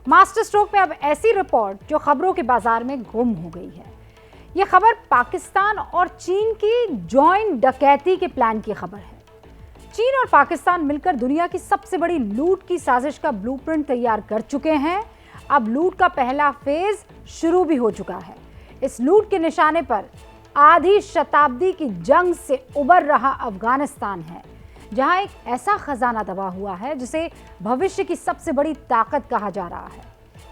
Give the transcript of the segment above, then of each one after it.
Master stroke में अब ऐसी रिपोर्ट जो खबरों के बाजार में गुम हो गई है। यह खबर पाकिस्तान और चीन की जॉइंट डकैती के प्लान की खबर है। चीन और पाकिस्तान मिलकर दुनिया की सबसे बड़ी लूट की साजिश का ब्लूप्रिंट तैयार कर चुके हैं। अब लूट का पहला फेज शुरू भी हो चुका है। इस लूट के निशाने पर आधी शताब्दी की जंग से उबर रहा अफगानिस्तान है, जहां एक ऐसा खजाना दबा हुआ है जिसे भविष्य की सबसे बड़ी ताकत कहा जा रहा है।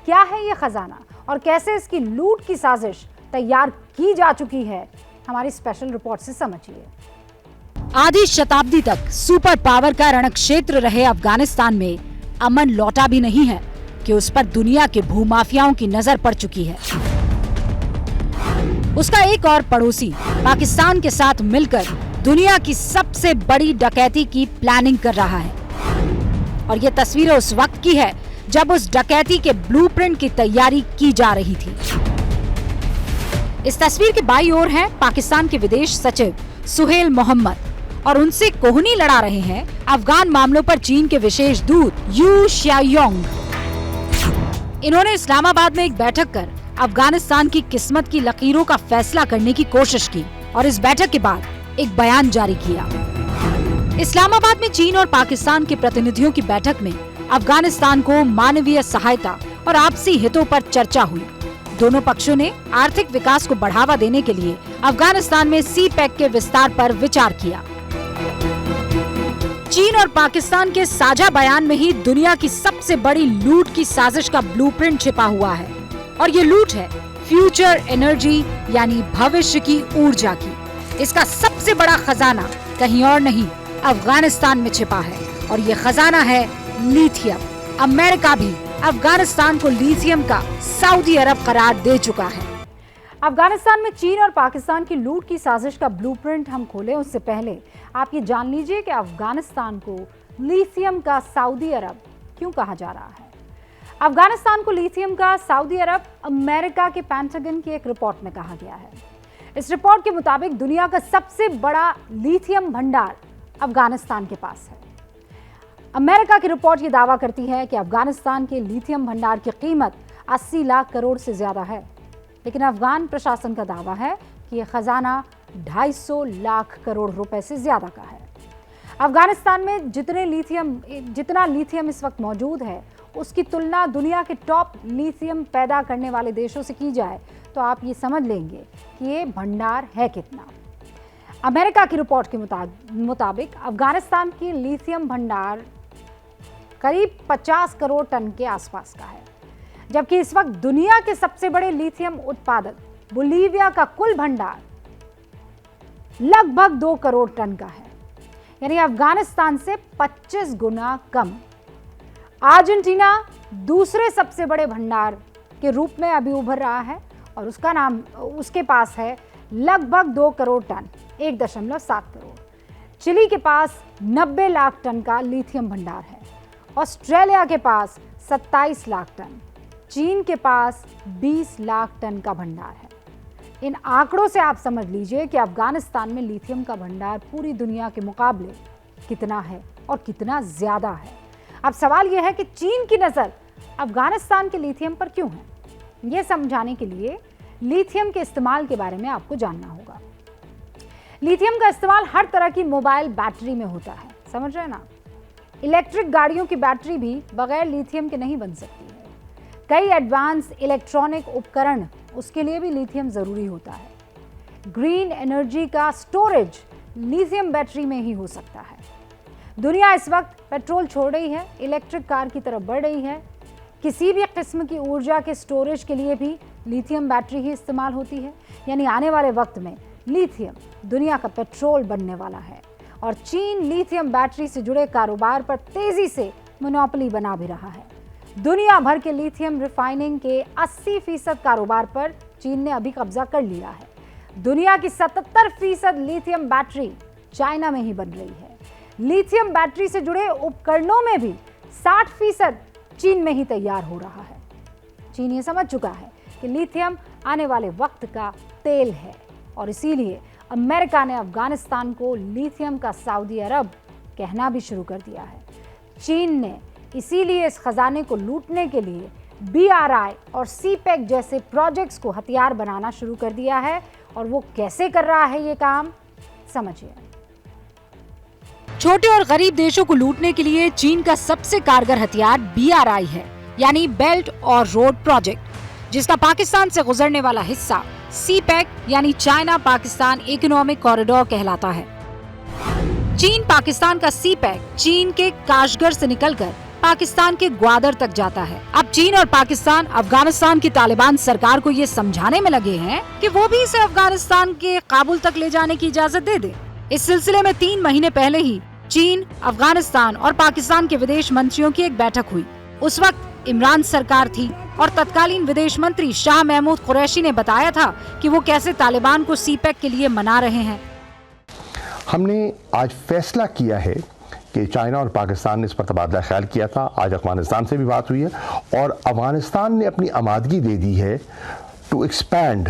क्या है यह खजाना और कैसे इसकी लूट की साजिश तैयार की जा चुकी है, हमारी स्पेशल रिपोर्ट से समझिए। आधी शताब्दी तक सुपर पावर का रणक्षेत्र रहे अफगानिस्तान में अमन लौटा भी नहीं है कि उस पर दुनिया के भूमाफियाओं की नजर पड़ चुकी है। उसका एक और पड़ोसी पाकिस्तान के साथ मिलकर दुनिया की सबसे बड़ी डकैती की प्लानिंग कर रहा है और ये तस्वीरें उस वक्त की है जब उस डकैती के ब्लूप्रिंट की तैयारी की जा रही थी। इस तस्वीर के बाईं ओर है पाकिस्तान के विदेश सचिव सुहेल मोहम्मद और उनसे कोहनी लड़ा रहे हैं अफगान मामलों पर चीन के विशेष दूत यू शियाओंग। इन्होंने इस्लामाबाद में एक बैठक कर अफगानिस्तान की किस्मत की लकीरों का फैसला करने की कोशिश की और इस बैठक के बाद एक बयान जारी किया। इस्लामाबाद में चीन और पाकिस्तान के प्रतिनिधियों की बैठक में अफगानिस्तान को मानवीय सहायता और आपसी हितों पर चर्चा हुई। दोनों पक्षों ने आर्थिक विकास को बढ़ावा देने के लिए अफगानिस्तान में सी-पैक के विस्तार पर विचार किया। चीन और पाकिस्तान के साझा बयान में ही दुनिया की सबसे बड़ी लूट की साजिश का ब्लूप्रिंट छिपा हुआ है और ये लूट है फ्यूचर एनर्जी यानी भविष्य की ऊर्जा की। इसका सबसे बड़ा खजाना कहीं और नहीं अफगानिस्तान में छिपा है और ये खजाना है लिथियम। अमेरिका भी अफगानिस्तान को लिथियम का सऊदी अरब करार दे चुका है। अफगानिस्तान में चीन और पाकिस्तान की लूट की साजिश का ब्लूप्रिंट हम खोलें उससे पहले आप ये जान लीजिए कि अफगानिस्तान को लिथियम का सऊदी अरब क्यों कहा जा रहा है। अफगानिस्तान को लिथियम का सऊदी अरब अमेरिका के पेंटागन की एक रिपोर्ट में कहा गया है। इस रिपोर्ट के मुताबिक दुनिया का सबसे बड़ा लिथियम भंडार अफगानिस्तान के पास है। अमेरिका की रिपोर्ट ये दावा करती है कि अफगानिस्तान के लिथियम भंडार की कीमत 80 लाख करोड़ से ज्यादा है, लेकिन अफगान प्रशासन का दावा है कि यह खजाना 250 लाख करोड़ रुपए से ज्यादा का है। अफगानिस्तान में जितना लिथियम इस वक्त मौजूद है उसकी तुलना दुनिया के टॉप लिथियम पैदा करने वाले देशों से की जाए तो आप ये समझ लेंगे कि ये भंडार है कितना। अमेरिका की रिपोर्ट के मुताबिक अफगानिस्तान की लिथियम भंडार करीब 50 करोड़ टन के आसपास का है, जबकि इस वक्त दुनिया के सबसे बड़े लिथियम उत्पादक बोलीविया का कुल भंडार लगभग 2 करोड़ टन का है, यानी अफगानिस्तान से 25 गुना कम। अर्जेंटीना दूसरे सबसे बड़े भंडार के रूप में अभी उभर रहा है और उसके पास है लगभग 2 करोड़ टन, 1.7 करोड़। चिली के पास 90 लाख टन का लिथियम भंडार है। ऑस्ट्रेलिया के पास 27 लाख टन। चीन के पास 20 लाख टन का भंडार है। इन आंकड़ों से आप समझ लीजिए कि अफगानिस्तान में लिथियम का भंडार पूरी दुनिया के मुकाबले कितना है और कितना ज्यादा है। अब सवाल यह है कि चीन की नजर अफगानिस्तान के लिथियम पर क्यों है? यह समझाने के लिए लिथियम के इस्तेमाल के बारे में आपको जानना होगा। लिथियम का इस्तेमाल हर तरह की मोबाइल बैटरी में होता है, समझ रहे हैं ना? इलेक्ट्रिक गाड़ियों की बैटरी भी बगैर लिथियम के नहीं बन सकती है। कई एडवांस इलेक्ट्रॉनिक उपकरण उसके लिए भी लिथियम जरूरी होता है। ग्रीन एनर्जी का स्टोरेज लिथियम बैटरी में ही हो सकता है। दुनिया इस वक्त पेट्रोल छोड़ रही है, इलेक्ट्रिक कार की तरफ बढ़ रही है। किसी भी किस्म की ऊर्जा के स्टोरेज के लिए भी लिथियम बैटरी ही इस्तेमाल होती है, यानी आने वाले वक्त में लिथियम दुनिया का पेट्रोल बनने वाला है और चीन लिथियम बैटरी से जुड़े कारोबार पर तेजी से मोनोपोली बना भी रहा है। दुनिया भर के लिथियम रिफाइनिंग के 80% कारोबार पर चीन ने अभी कब्जा कर लिया है। दुनिया की 77% लिथियम बैटरी चाइना में ही बन रही है। लिथियम बैटरी से जुड़े उपकरणों में भी 60% चीन में ही तैयार हो रहा है। चीन ये समझ चुका है कि लिथियम आने वाले वक्त का तेल है और इसीलिए अमेरिका ने अफगानिस्तान को लिथियम का सऊदी अरब कहना भी शुरू कर दिया है। चीन ने इसीलिए इस खजाने को लूटने के लिए BRI और CPEC जैसे प्रोजेक्ट्स को हथियार बनाना शुरू कर दिया है। और वो कैसे कर रहा है ये काम, समझिए। छोटे और गरीब देशों को लूटने के लिए चीन का सबसे कारगर हथियार BRI है, यानी बेल्ट और रोड प्रोजेक्ट, जिसका पाकिस्तान से गुजरने वाला हिस्सा CPEC यानी चाइना पाकिस्तान इकोनॉमिक कॉरिडोर कहलाता है। चीन पाकिस्तान का CPEC चीन के काशगर से निकलकर पाकिस्तान के ग्वादर तक जाता है। अब चीन और पाकिस्तान अफगानिस्तान की तालिबान सरकार को ये समझाने में लगे हैं कि वो भी इसे अफगानिस्तान के काबुल तक ले जाने की इजाजत दे दे। इस सिलसिले में 3 महीने पहले ही चीन, अफगानिस्तान और पाकिस्तान के विदेश मंत्रियों की एक बैठक हुई। उस वक्त इमरान सरकार थी और तत्कालीन विदेश मंत्री शाह महमूद कुरैशी ने बताया था कि वो कैसे तालिबान को CPEC के लिए मना रहे हैं। हमने आज फैसला किया है कि चाइना और पाकिस्तान ने इस पर तबादला ख्याल किया था। आज अफगानिस्तान से भी बात हुई है और अफगानिस्तान ने अपनी आमादगी दे दी है to expand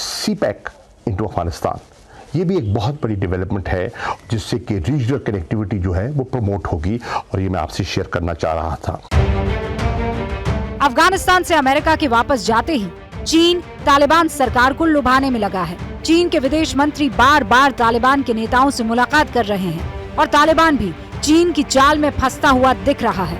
CPEC into Afghanistan. ये भी एक बहुत बड़ी डेवलपमेंट है जिससे कि रीजनल कनेक्टिविटी जो है वो प्रमोट होगी और ये मैं आपसे शेयर करना चाह रहा था। अफगानिस्तान से अमेरिका के वापस जाते ही चीन तालिबान सरकार को लुभाने में लगा है। चीन के विदेश मंत्री बार बार तालिबान के नेताओं से मुलाकात कर रहे हैं और तालिबान भी चीन की चाल में फंसता हुआ दिख रहा है।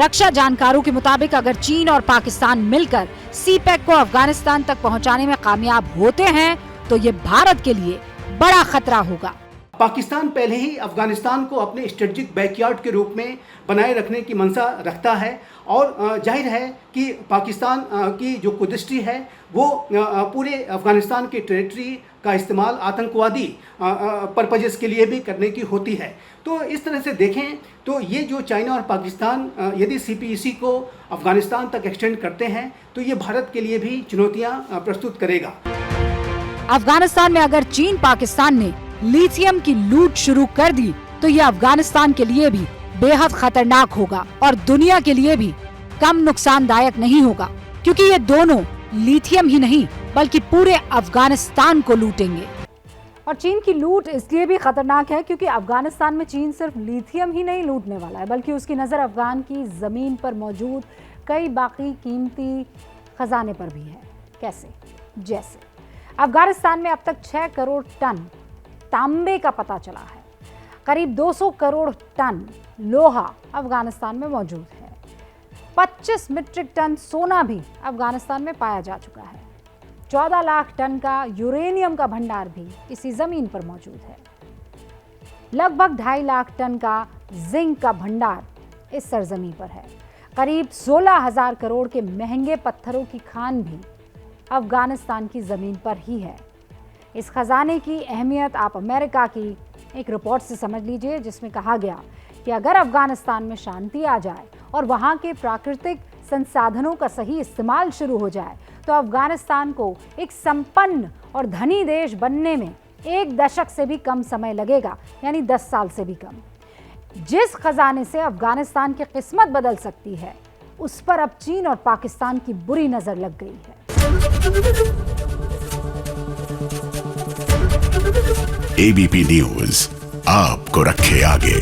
रक्षा जानकारों के मुताबिक अगर चीन और पाकिस्तान मिलकर CPEC को अफगानिस्तान तक पहुंचाने में कामयाब होते हैं तो ये भारत के लिए बड़ा खतरा होगा। पाकिस्तान पहले ही अफगानिस्तान को अपने स्ट्रेटेजिक बैकयार्ड के रूप में बनाए रखने की मंशा रखता है और जाहिर है कि पाकिस्तान की जो कुदृष्टि है वो पूरे अफगानिस्तान के टेरिटरी का इस्तेमाल आतंकवादी पर्पजेस के लिए भी करने की होती है। तो इस तरह से देखें तो ये जो चाइना और पाकिस्तान यदि CPEC को अफगानिस्तान तक एक्सटेंड करते हैं तो ये भारत के लिए भी चुनौतियां प्रस्तुत करेगा। अफगानिस्तान में अगर चीन पाकिस्तान ने लिथियम की लूट शुरू कर दी तो ये अफगानिस्तान के लिए भी बेहद खतरनाक होगा और दुनिया के लिए भी कम नुकसानदायक नहीं होगा, क्योंकि ये दोनों लिथियम ही नहीं बल्कि पूरे अफगानिस्तान को लूटेंगे। और चीन की लूट इसलिए भी खतरनाक है क्योंकि अफगानिस्तान में चीन सिर्फ लिथियम ही नहीं लूटने वाला है, बल्कि उसकी नज़र अफगान की ज़मीन पर मौजूद कई बाकी कीमती खजाने पर भी है। कैसे? जैसे अफगानिस्तान में अब तक 6 करोड़ टन तांबे का पता चला है, करीब 200 करोड़ टन लोहा अफगानिस्तान में मौजूद है, 25 मीट्रिक टन सोना भी अफगानिस्तान में पाया जा चुका है, 14 लाख टन का यूरेनियम का भंडार भी इसी जमीन पर मौजूद है, लगभग 2.5 लाख टन का जिंक का भंडार इस सरजमी पर है, करीब 16,000 करोड़ के महंगे पत्थरों की खान भी अफगानिस्तान की ज़मीन पर ही है। इस खजाने की अहमियत आप अमेरिका की एक रिपोर्ट से समझ लीजिए, जिसमें कहा गया कि अगर अफगानिस्तान में शांति आ जाए और वहाँ के प्राकृतिक संसाधनों का सही इस्तेमाल शुरू हो जाए तो अफगानिस्तान को एक संपन्न और धनी देश बनने में 1 दशक से भी कम समय लगेगा, यानी 10 साल से भी कम। जिस खजाने से अफगानिस्तान की किस्मत बदल सकती है उस पर अब चीन और पाकिस्तान की बुरी नजर लग गई है। ABP न्यूज़ आपको रखे आगे।